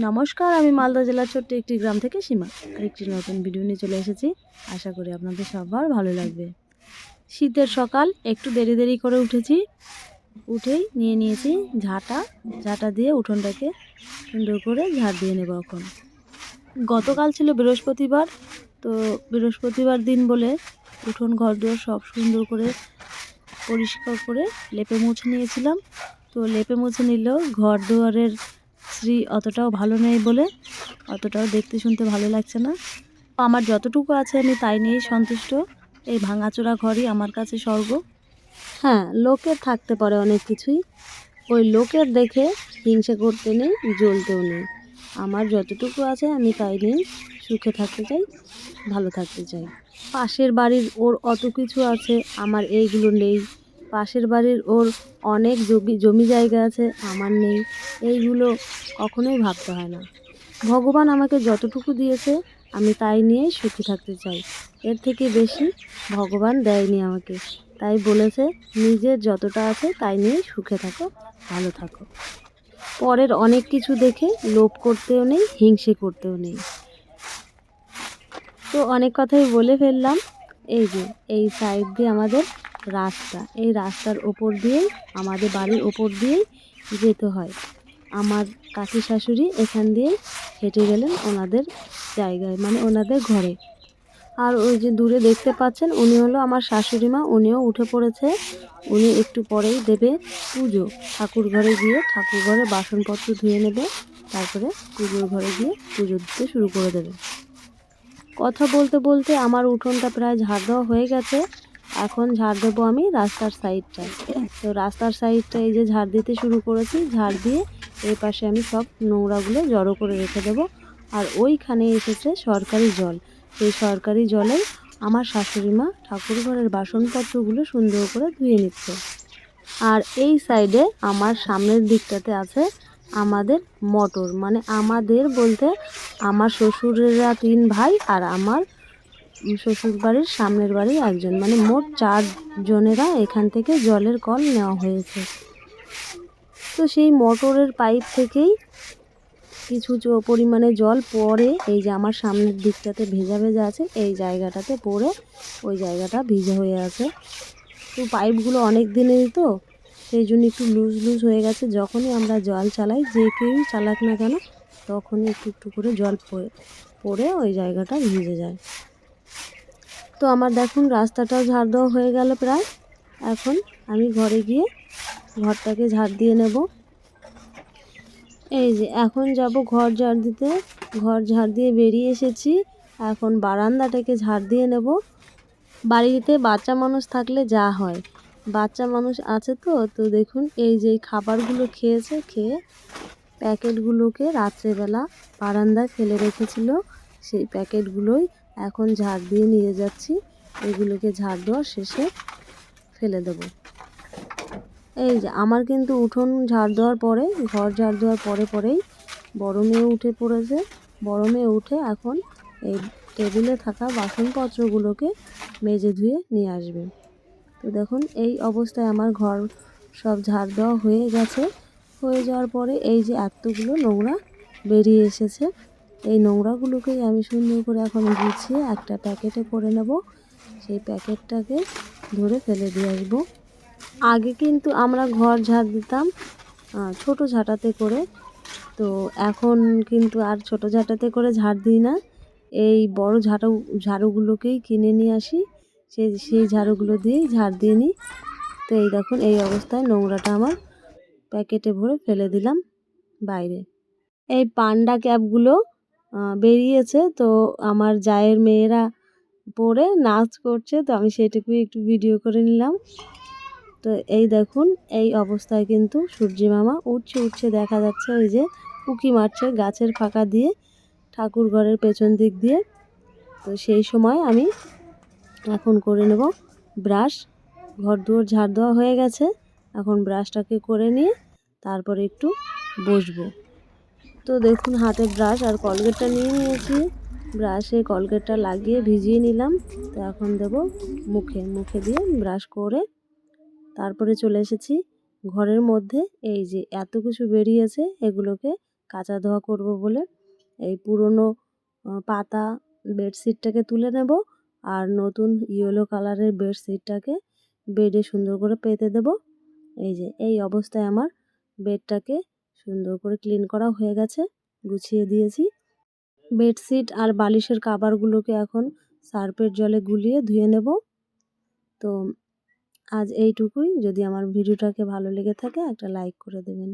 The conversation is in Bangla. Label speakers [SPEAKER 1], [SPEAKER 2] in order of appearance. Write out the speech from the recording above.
[SPEAKER 1] নমস্কার, আমি মালদা জেলার ছোট্ট একটি গ্রাম থেকে সীমা আরেকটি নতুন ভিডিও নিয়ে চলে এসেছি। আশা করি আপনাদের সবার ভালো লাগবে। শীতের সকাল, একটু দেরি দেরি করে উঠেছি। উঠেই নিয়েছি ঝাঁটা দিয়ে উঠোনটাকে সুন্দর করে ঝাড় দিয়ে নেব। এখন গতকাল ছিল বৃহস্পতিবার, তো বৃহস্পতিবার দিন বলে উঠোন ঘরদোর সব সুন্দর করে পরিষ্কার করে লেপে মুছে নিয়েছিলাম। তো লেপে মুছে নিলেও ঘর দুয়ারের শ্রী অতটাও ভালো নেই বলে অতটাও দেখতে শুনতে ভালো লাগছে না। আমার যতটুকু আছে আমি তাই নিয়েই সন্তুষ্ট। এই ভাঙাচোরা ঘরই আমার কাছে স্বর্গ। হ্যাঁ, লোকের থাকতে পারে অনেক কিছুই, ওই লোকের দেখে হিংসে করতে নেই, জ্বলতেও নেই। আমার যতটুকু আছে আমি তাই নিয়েই সুখে থাকতে চাই, ভালো থাকতে চাই। পাশের বাড়ির ওর অত কিছু আছে, আমার এইগুলো নেই। পাশের বাড়ির ওর অনেক জমি জায়গা আছে, আমার নেই। এইগুলো কখনোই ভাবতে হয় না। ভগবান আমাকে যতটুকু দিয়েছে আমি তাই নিয়েই সুখী থাকতে চাই। এর থেকে বেশি ভগবান দেয়নি আমাকে। তাই বলেছে নিজের যতটা আছে তাই নিয়েই সুখে থাকো, ভালো থাকো। পরের অনেক কিছু দেখে লোভ করতেও নেই, হিংসে করতেও নেই। তো অনেক কথাই বলে ফেললাম। এই যে এই সাইড দিয়ে আমাদের রাস্তা, এই রাস্তার ওপর দিয়েই আমাদের বাড়ির ওপর দিয়েই যেতে হয়। আমার কাকি শাশুড়ি এখান দিয়ে হেঁটে গেলেন ওনাদের জায়গায়, মানে ওনাদের ঘরে। আর ওই যে দূরে দেখতে পাচ্ছেন উনি হলো আমার শাশুড়ি মা, উনিও উঠে পড়েছে। উনি একটু পরেই দেবে পুজো। ঠাকুর ঘরে গিয়ে ঠাকুর ঘরে বাসনপত্র ধুয়ে নেবে, তারপরে পুজোর ঘরে গিয়ে পুজো দিতে শুরু করে দেবে। কথা বলতে বলতে আমার উঠোনটা প্রায় ঝাড় দেওয়া হয়ে গেছে। এখন ঝাড় দেবো আমি রাস্তার সাইডটা। তো রাস্তার সাইডটা এই যে ঝাড় দিতে শুরু করেছি। ঝাড় দিয়ে এই পাশে আমি সব নোংরাগুলো জড়ো করে রেখে দেবো। আর ওইখানে এসেছে সরকারি জল, সেই সরকারি জলে আমার শাশুড়ি মা ঠাকুর ঘরের বাসনপত্রগুলো সুন্দর করে ধুয়ে নিচ্ছে। আর এই সাইডে আমার সামনের দিকটাতে আছে আমাদের মোটর, মানে আমাদের বলতে আমার শ্বশুরেরা 3 ভাই আর আমার শ্বশুর বাড়ির সামনের বাড়ি একজন, মানে মোট 4 জনেরা এখান থেকে জলের কল নেওয়া হয়েছে। তো সেই মোটরের পাইপ থেকেই কিছু পরিমাণে জল পড়ে এই যে আমার সামনের দিকটাতে ভেজা ভেজা আছে, এই জায়গাটাতে পড়ে ওই জায়গাটা ভিজে হয়ে আছে। তো পাইপগুলো অনেক দিনেরই, তো সেই জন্য একটু লুজ লুজ হয়ে গেছে। যখনই আমরা জল চালাই, যে কেউই চালাক না কেন, তখনই একটু একটু করে জল পড়ে ওই জায়গাটা ভিজে যায়। তো আমার দেখুন রাস্তাটাও ঝাড় দেওয়া হয়ে গেল প্রায়। এখন আমি ঘরে গিয়ে ঘরটাকে ঝাড় দিয়ে নেব। এই যে এখন যাব ঘর ঝাড় দিতে। ঘর ঝাড় দিয়ে বেরিয়ে এসেছি, এখন বারান্দাটাকে ঝাড় দিয়ে নেব। বাড়িতে বাচ্চা মানুষ থাকলে যা হয়, বাচ্চা মানুষ আছে তো দেখুন এই যে খাবারগুলো খেয়েছে, খেয়ে প্যাকেটগুলোকে রাত্রেবেলা বারান্দায় ফেলে রেখেছিল, সেই প্যাকেটগুলোই এখন ঝাড় দিয়ে নিয়ে যাচ্ছি। এগুলোকে ঝাড় দেওয়া শেষে ফেলে দেব। এই যে আমার কিন্তু উঠোন ঝাড় দেওয়ার পরে, ঘর ঝাড় দেওয়ার পরেই বড় মেয়ে উঠে পড়েছে। বড় মেয়ে উঠে এখন এই টেবিলে থাকা বাসনপত্রগুলোকে মেজে ধুয়ে নিয়ে আসবে। তো দেখুন এই অবস্থায় আমার ঘর সব ঝাড় দেওয়া হয়ে গেছে। হয়ে যাওয়ার পরে এই যে এতগুলো নোংরা বেরিয়ে এসেছে, এই নোংরাগুলোকেই আমি সুন্দর করে এখন গুছিয়ে একটা প্যাকেটে করে নেব। সেই প্যাকেটটাকে ধরে ফেলে দিয়ে আসবো। আগে কিন্তু আমরা ঘর ঝাড় দিতাম ছোট ঝাঁটাতে করে, তো এখন কিন্তু আর ছোট ঝাঁটাতে করে ঝাড় দিই না। এই বড় ঝাড়ুগুলোকেই কিনে নিয়ে আসি, সেই ঝাড়ুগুলো দিয়েই ঝাড় দিয়ে নিই। তো এই দেখুন এই অবস্থায় নোংরাটা আমার প্যাকেটে ভরে ফেলে দিলাম বাইরে। এই পান্ডা ক্যাপগুলো বেরিয়েছে, তো আমার জায়ের মেয়েরা পরে নাচ করছে, তো আমি সেটুকুই একটু ভিডিও করে নিলাম। তো এই দেখুন এই অবস্থায় কিন্তু সূর্যি মামা উঠছে দেখা যাচ্ছে, ওই যে উঁকি মারছে গাছের ফাঁকা দিয়ে ঠাকুর ঘরের পেছন দিক দিয়ে। তো সেই সময় আমি এখন করে নেব ব্রাশ। ঘর দুয়ার ঝাড় দেওয়া হয়ে গেছে, এখন ব্রাশটাকে করে নিয়ে তারপরে একটু বসবো। তো দেখুন হাতে ব্রাশ আর কলগেটটা নিয়ে নিয়েছি। ব্রাশে কলগেটটা লাগিয়ে ভিজিয়ে নিলাম। তো এখন দেব মুখে দিয়ে ব্রাশ করে তারপরে চলে এসেছি ঘরের মধ্যে। এই যে এত কিছু বেরিয়েছে, এগুলোকে কাচা ধোয়া করব বলে এই পুরনো পাতা বেডশিটটাকে তুলে নেব আর নতুন ইয়েলো কালারের বেডশিটটাকে বেডে সুন্দর করে পেতে দেব। এই যে এই অবস্থায় আমার বেডটাকে সুন্দর করে ক্লিন করা হয়ে গেছে, গুছিয়ে দিয়েছি। বেডশিট আর বালিশের কাভারগুলোকে এখন সার্ফের জলে গুলিয়ে ধুয়ে নেব। তো আজ এইটুকুই। যদি আমার ভিডিওটাকে ভালো লেগে থাকে একটা লাইক করে দেবেন।